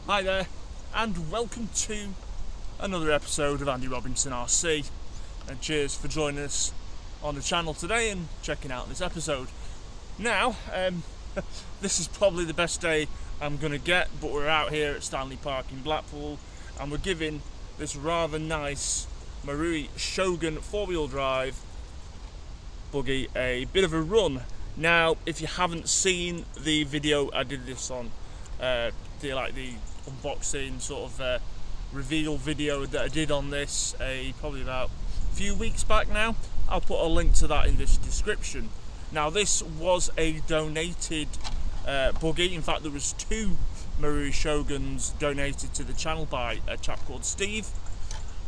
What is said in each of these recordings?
Hi there, and welcome to another episode of Andy Robinson RC, and cheers for joining us on the channel today and checking out this episode. Now, this is probably the best day I'm going to get, but we're out here at Stanley Park in Blackpool, and we're giving this rather nice Marui Shogun 4-wheel drive buggy a bit of a run. Now, if you haven't seen the video I did this on, the unboxing sort of reveal video that I did on this probably about a few weeks back now, I'll put a link to that in this description. Now, this was a donated buggy. In fact, there was 2 Marui Shoguns donated to the channel by a chap called Steve,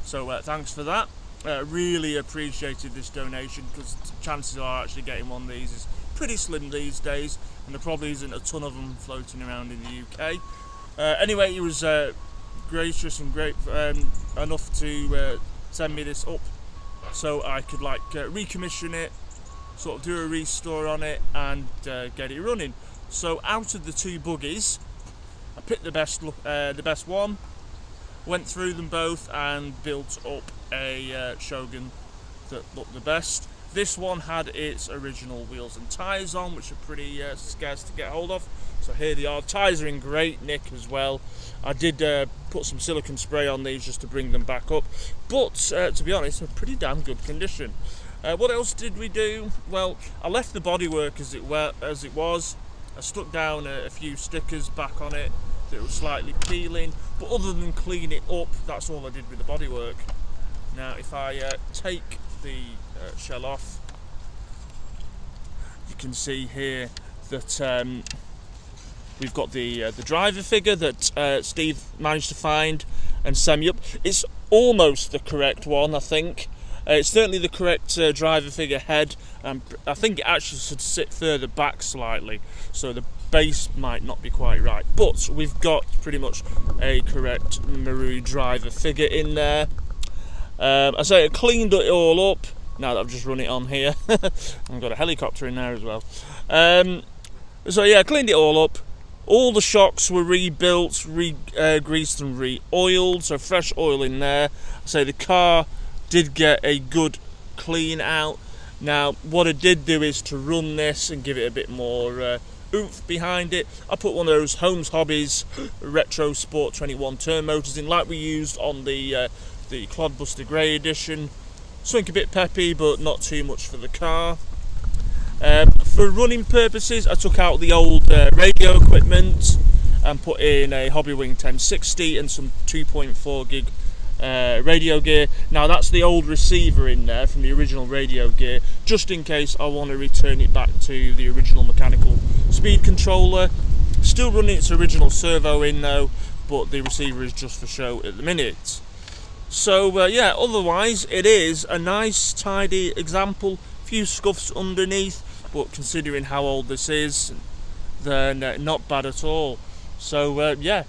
so thanks for that. Really appreciated this donation, because chances are actually getting one of these is pretty slim these days, and there probably isn't a ton of them floating around in the UK. Anyway, he was gracious and great enough to send me this up so I could recommission it, sort of do a restore on it, and get it running. So out of the 2 buggies, I picked the best one, went through them both and built up a Shogun that looked the best. This one had its original wheels and tyres on, which are pretty scarce to get hold of. So here they are. Tyres are in great nick as well. I did put some silicone spray on these just to bring them back up, but to be honest, they're pretty damn good condition. What else did we do? Well, I left the bodywork as it was. I stuck down a few stickers back on it that were slightly peeling, but other than clean it up, that's all I did with the bodywork. Now, if I take the shell off, you can see here that we've got the driver figure that Steve managed to find and send me up. It's almost the correct one, I think. It's certainly the correct driver figure head, and I think it actually should sit further back slightly, so the base might not be quite right. But we've got pretty much a correct Marui driver figure in there. I say I cleaned it all up. Now that I've just run it on here, I've got a helicopter in there as well. So yeah, I cleaned it all up. All the shocks were rebuilt, greased and re-oiled, so fresh oil in there. I say the car did get a good clean out. Now, what I did do is to run this and give it a bit more oomph behind it. I put one of those Holmes Hobbies Retro Sport 21 turn motors in, like we used on the Clodbuster Grey edition. Something a bit peppy, but not too much for the car. For running purposes, I took out the old radio equipment and put in a Hobbywing 1060 and some 2.4 gig radio gear. Now, that's the old receiver in there from the original radio gear, just in case I want to return it back to the original mechanical speed controller. Still running its original servo in though, but the receiver is just for show at the minute. So yeah, otherwise it is a nice tidy example. Few scuffs underneath, but considering how old this is, then not bad at all. So yeah,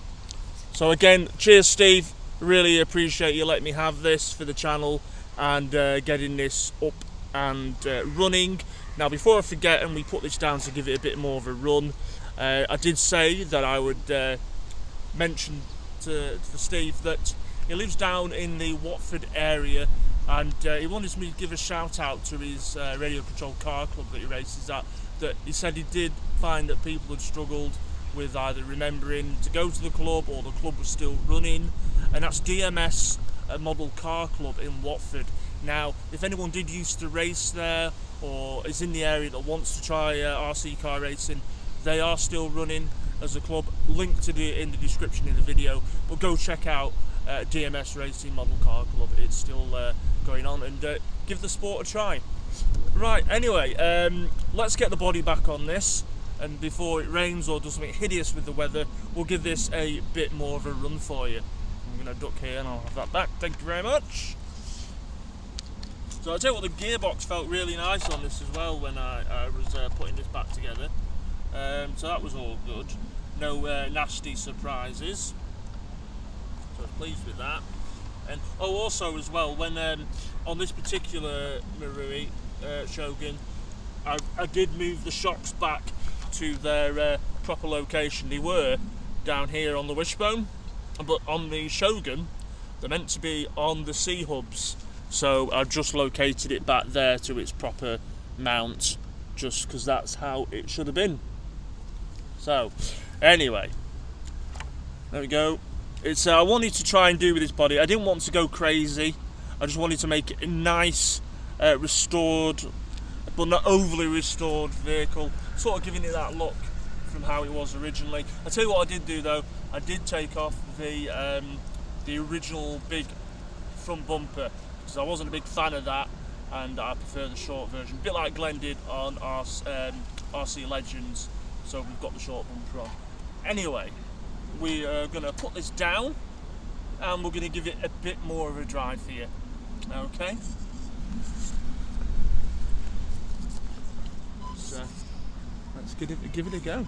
so again, cheers Steve, really appreciate you letting me have this for the channel and getting this up and running. Now, before I forget and we put this down to give it a bit more of a run, I did say that I would mention to Steve that he lives down in the Watford area, and he wanted me to give a shout out to his radio controlled car club that he races at. That he said he did find that people had struggled with either remembering to go to the club or the club was still running, and that's DMS Model Car Club in Watford. Now, if anyone did used to race there or is in the area that wants to try RC car racing, they are still running as a club. Link to in the description in the video, but go check out DMS Racing Model Car Club. It's still going on, and give the sport a try. Right, anyway, let's get the body back on this, and before it rains or does something hideous with the weather, we'll give this a bit more of a run for you. I'm going to duck here and I'll have that back. Thank you very much. So I'll tell you what, the gearbox felt really nice on this as well when I was putting this back together. So that was all good. No nasty surprises. So I was pleased with that. And also as well, when on this particular Marui Shogun, I did move the shocks back to their proper location. They were down here on the wishbone, But on the Shogun, they're meant to be on the C-hubs, so I've just located it back there to its proper mount, just because that's how it should have been. So, anyway, there we go. It's I wanted to try and do with this body, I didn't want to go crazy, I just wanted to make it a nice, restored, but not overly restored vehicle, sort of giving it that look from how it was originally. I tell you what I did do though, I did take off the original big front bumper, because I wasn't a big fan of that, and I prefer the short version, a bit like Glenn did on our RC Legends, so we've got the short bumper on. Anyway, we are going to put this down, and we're going to give it a bit more of a drive here, okay? So, let's give it a go.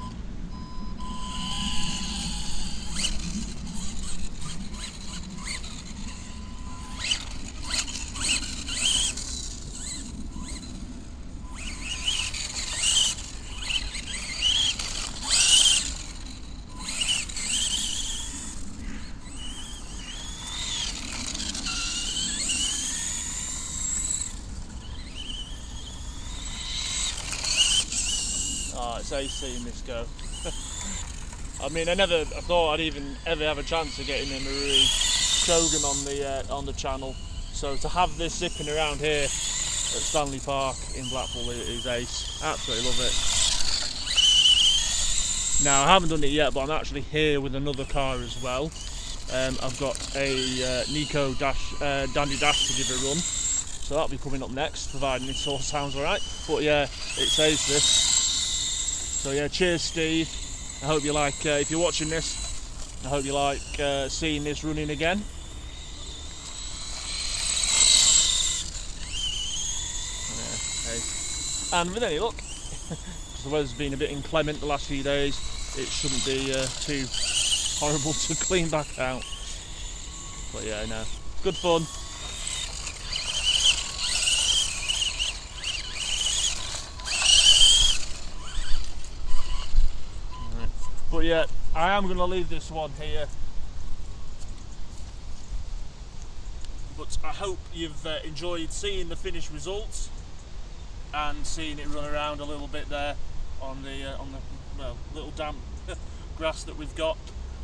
Oh, it's ace seeing this go. I mean, I thought I'd even ever have a chance of getting a Marui Shogun on the channel. So to have this zipping around here at Stanley Park in Blackpool is ace. Absolutely love it. Now I haven't done it yet, but I'm actually here with another car as well. I've got a Nico Dandy Dash to give a run. So that'll be coming up next, providing this all sounds alright. But yeah, it's ace this. So yeah, cheers Steve, I hope you like, if you're watching this, I hope you like seeing this running again. Yeah, and with any luck, because the weather's been a bit inclement the last few days, it shouldn't be too horrible to clean back out. But yeah, no, good fun. But yeah, I am going to leave this one here. But I hope you've enjoyed seeing the finished results and seeing it run around a little bit there on the well, little damp grass that we've got.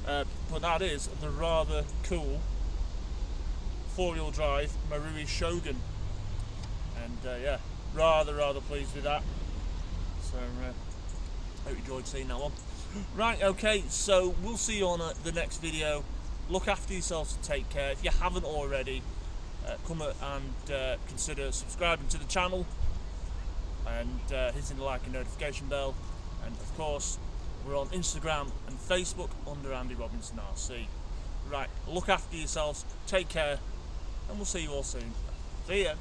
But that is the rather cool four-wheel drive Marui Shogun, and yeah, rather pleased with that. So hope you enjoyed seeing that one. Right, okay, so we'll see you on the next video. Look after yourselves and take care. If you haven't already, come and consider subscribing to the channel and hitting the like and notification bell. And of course, we're on Instagram and Facebook under Andy Robinson RC. Right, look after yourselves, take care, and we'll see you all soon. See ya.